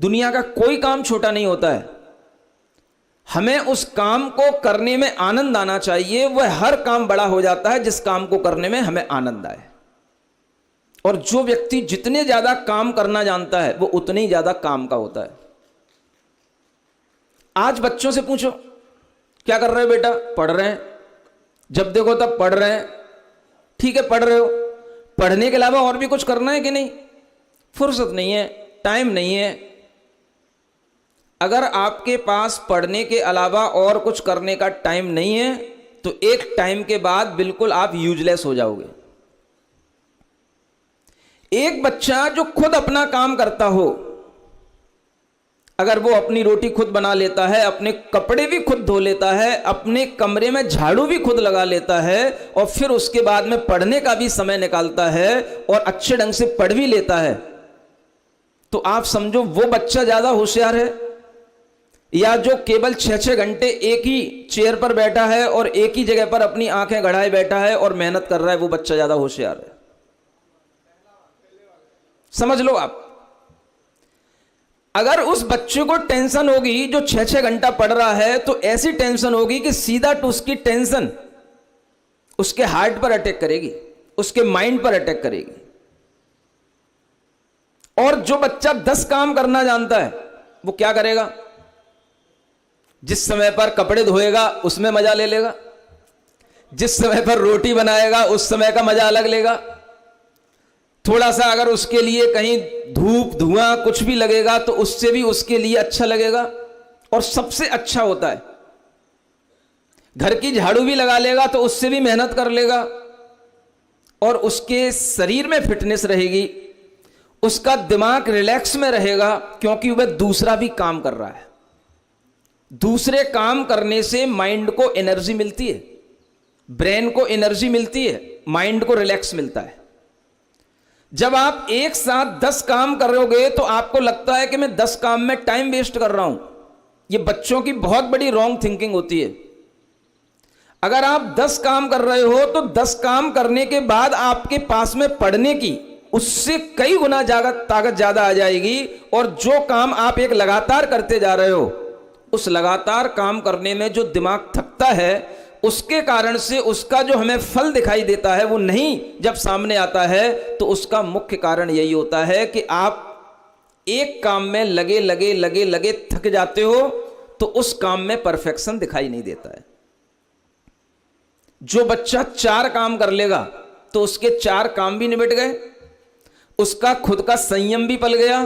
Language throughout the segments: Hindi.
दुनिया का कोई काम छोटा नहीं होता है। हमें उस काम को करने में आनंद आना चाहिए। वह हर काम बड़ा हो जाता है जिस काम को करने में हमें आनंद आए। और जो व्यक्ति जितने ज्यादा काम करना जानता है वो उतने ही ज्यादा काम का होता है। आज बच्चों से पूछो क्या कर रहे हो बेटा? पढ़ रहे हैं। जब देखो तब पढ़ रहे हैं। ठीक है, पढ़ रहे हो, पढ़ने के अलावा और भी कुछ करना है कि नहीं? फुर्सत नहीं है, टाइम नहीं है। अगर आपके पास पढ़ने के अलावा और कुछ करने का टाइम नहीं है तो एक टाइम के बाद बिल्कुल आप यूजलेस हो जाओगे। एक बच्चा जो खुद अपना काम करता हो, अगर वो अपनी रोटी खुद बना लेता है, अपने कपड़े भी खुद धो लेता है, अपने कमरे में झाड़ू भी खुद लगा लेता है और फिर उसके बाद में पढ़ने का भी समय निकालता है और अच्छे ढंग से पढ़ भी लेता है, तो आप समझो वो बच्चा ज्यादा होशियार है या जो केवल 6-6 घंटे एक ही चेयर पर बैठा है और एक ही जगह पर अपनी आंखें गड़ाए बैठा है और मेहनत कर रहा है, वो बच्चा ज्यादा होशियार है? समझ लो आप। अगर उस बच्चे को टेंशन होगी जो 6-6 घंटा पढ़ रहा है, तो ऐसी टेंशन होगी कि सीधा तो उसकी टेंशन उसके हार्ट पर अटैक करेगी, उसके माइंड पर अटैक करेगी। और जो बच्चा 10 काम करना जानता है वो क्या करेगा? जिस समय पर कपड़े धोएगा उसमें मजा ले लेगा, जिस समय पर रोटी बनाएगा उस समय का मजा अलग लेगा। थोड़ा सा अगर उसके लिए कहीं धूप धुआं कुछ भी लगेगा तो उससे भी उसके लिए अच्छा लगेगा। और सबसे अच्छा होता है घर की झाड़ू भी लगा लेगा तो उससे भी मेहनत कर लेगा और उसके शरीर में फिटनेस रहेगी, उसका दिमाग रिलैक्स में रहेगा क्योंकि वह दूसरा भी काम कर रहा है। दूसरे काम करने से माइंड को एनर्जी मिलती है, ब्रेन को एनर्जी मिलती है, माइंड को रिलैक्स मिलता है। जब आप एक साथ 10 काम कर रहोगे तो आपको लगता है कि मैं 10 काम में टाइम वेस्ट कर रहा हूं। यह बच्चों की बहुत बड़ी रॉन्ग थिंकिंग होती है। अगर आप 10 काम कर रहे हो तो 10 काम करने के बाद आपके पास में पढ़ने की उससे कई गुना ताकत ज्यादा आ जाएगी। और जो काम आप एक लगातार करते जा रहे हो, उस लगातार काम करने में जो दिमाग थकता है उसके कारण से उसका जो हमें फल दिखाई देता है वो नहीं जब सामने आता है, तो उसका मुख्य कारण यही होता है कि आप एक काम में लगे थक जाते हो तो उस काम में परफेक्शन दिखाई नहीं देता है। जो बच्चा 4 काम कर लेगा तो उसके 4 काम भी निबट गए, उसका खुद का संयम भी पल गया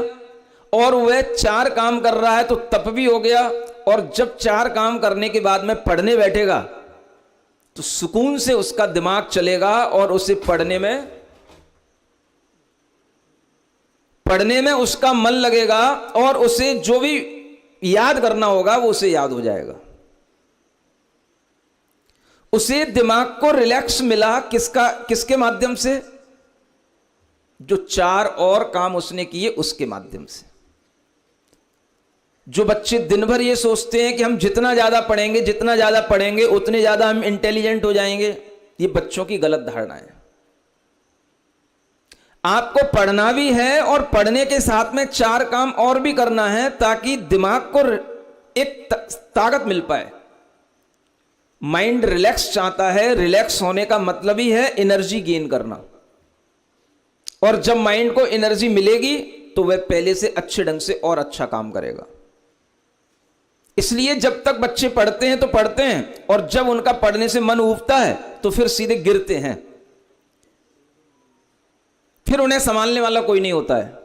और वह 4 काम कर रहा है तो तप भी हो गया। और जब 4 काम करने के बाद में पढ़ने बैठेगा तो सुकून से उसका दिमाग चलेगा और उसे पढ़ने में उसका मन लगेगा और उसे जो भी याद करना होगा वो उसे याद हो जाएगा। उसे दिमाग को रिलैक्स मिला किसके माध्यम से? जो 4 और काम उसने किए उसके माध्यम से। जो बच्चे दिन भर ये सोचते हैं कि हम जितना ज्यादा पढ़ेंगे उतने ज्यादा हम इंटेलिजेंट हो जाएंगे, ये बच्चों की गलत धारणा है। आपको पढ़ना भी है और पढ़ने के साथ में 4 काम और भी करना है ताकि दिमाग को एक ताकत मिल पाए। माइंड रिलैक्स चाहता है, रिलैक्स होने का मतलब ही है एनर्जी गेन करना। और जब माइंड को एनर्जी मिलेगी तो वह पहले से अच्छे ढंग से और अच्छा काम करेगा। इसलिए जब तक बच्चे पढ़ते हैं तो पढ़ते हैं और जब उनका पढ़ने से मन उबता है तो फिर सीधे गिरते हैं, फिर उन्हें संभालने वाला कोई नहीं होता है।